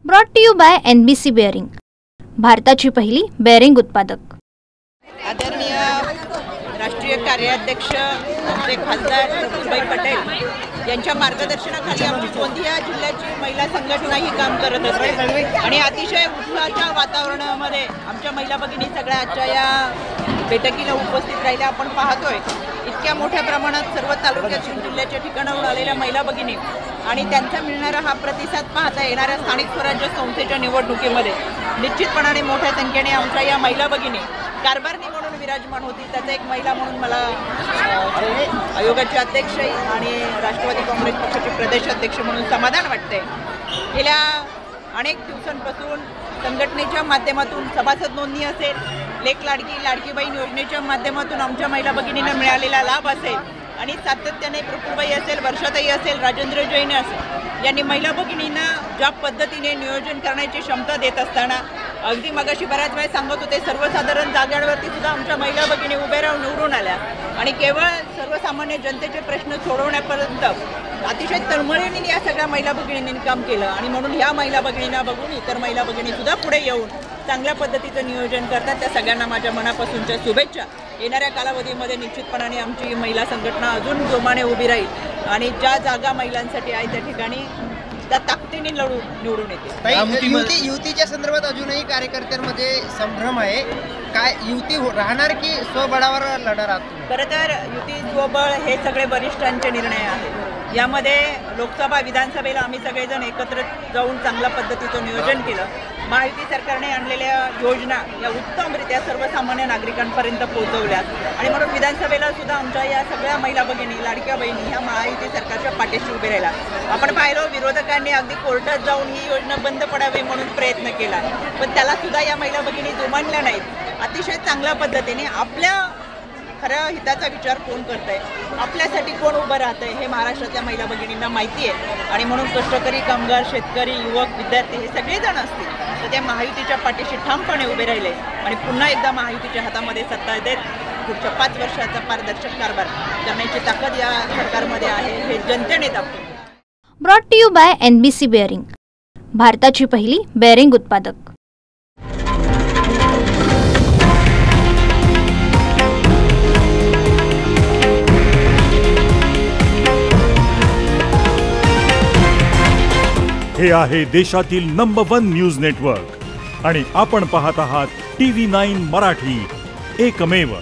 Brought to you by NBC bearing, भारताची पहिली bearing उत्पादक। आदरणीय राष्ट्रीय कार्याध्यक्ष आमचे खासदार प्रफुल्लभाई पटेल यांच्या मार्गदर्शनाखाली आमची गोंदिया जिल्ह्याची महिला संघटना ही काम करत असते आणि अतिशय उत्साहाच्या वातावरणामध्ये आमच्या महिला भगिनी सगळ्या आजच्या या बैठकीला उपस्थित राहिल्या। आपण पाहतोय इतक्या मोठ्या प्रमाणात सर्व तालुक्यातून जिल्ह्याच्या ठिकाणाहून आलेल्या महिला भगिनी आणि त्यांचा मिळणारा हा प्रतिसाद पाहता येणाऱ्या स्थानिक स्वराज्य संस्थेच्या निवडणुकीमध्ये निश्चितपणाने मोठ्या संख्येने आमच्या या महिला भगिनी कारभारणी म्हणून विराजमान होती। त्याचा एक महिला म्हणून मला आयोगाचे अध्यक्ष आणि राष्ट्रवादी काँग्रेस पक्षाचे प्रदेशाध्यक्ष म्हणून समाधान वाटते। गेल्या अनेक दिवसांपासून संघटनेच्या माध्यमातून सभासद नोंदणी असेल, लेक लाडकी बहीण योजनेच्या माध्यमातून आमच्या महिला भगिनींना मिळालेला लाभ असेल आणि सातत्याने प्रफुल्लभाई असेल, वर्षाताई असेल, राजेंद्र जैन असेल यांनी महिला भगिनींना ज्या पद्धतीने नियोजन करण्याची क्षमता देत असताना अगदी मगाशी बऱ्याच वेळा सांगत होते सर्वसाधारण जागांवरती सुद्धा आमच्या महिला भगिनी उभे राहून निवडून आल्या आणि केवळ सर्वसामान्य जनतेचे प्रश्न सोडवण्यापर्यंत अतिशय तळमळीने या सगळ्या महिला भगिनींनी काम केलं आणि म्हणून ह्या महिला भगिनींना बघून इतर महिला भगिनी सुद्धा पुढे येऊन चांगल्या पद्धतीचं नियोजन करतात। त्या सगळ्यांना माझ्या मनापासूनच्या शुभेच्छा। येणाऱ्या कालावधीमध्ये निश्चितपणाने आमची महिला संघटना अजून जोमाने उभी राहील आणि ज्या जागा महिलांसाठी आहे त्या ठिकाणी त्या ताकदीने निवडून येते। युतीच्या संदर्भात अजूनही कार्यकर्त्यांमध्ये संभ्रम आहे, काय युती राहणार की स्वबळावर लढणार आहात? खरं तर युती स्वबळ हे सगळे वरिष्ठांचे निर्णय आहेत। यामध्ये लोकसभा विधानसभेला आम्ही सगळेजण एकत्र जाऊन चांगल्या पद्धतीचं नियोजन केलं। महायुती सरकारने आणलेल्या योजना या उत्तमरित्या सर्वसामान्य नागरिकांपर्यंत पोहोचवल्या आणि म्हणून विधानसभेला सुद्धा आमच्या या सगळ्या महिला भगिनी लाडक्या बहिणी ह्या महायुती सरकारच्या पाठीशी उभे राहिला। आपण पाहिलं विरोधकांनी अगदी कोर्टात जाऊन ही योजना बंद पडावी म्हणून प्रयत्न केला, पण त्याला सुद्धा या महिला भगिनी जुमानल्या नाहीत। अतिशय चांगल्या पद्धतीने आपल्या खऱ्या हिताचा विचार कोण करतंय, आपल्यासाठी कोण उभं राहतंय हे महाराष्ट्रातल्या महिला भगिनींना माहिती आहे आणि म्हणून कष्टकरी, कामगार, शेतकरी, युवक, विद्यार्थी हे सगळेजण असतील तर ते महायुतीच्या पाठीशी ठामपणे उभे राहिले आणि पुन्हा एकदा महायुतीच्या हातामध्ये सत्ता देत पुढच्या 5 वर्षाचा पारदर्शक कारभार करण्याची ताकद या सरकारमध्ये आहे हे जनतेने दाखवले। Brought to you by NBC bearing, भारताची पहिली बेअरिंग उत्पादक। हे आहे देशातील नंबर 1 न्यूज नेटवर्क आणि आपण पाहत आहात TV9 मराठी, एकमेव।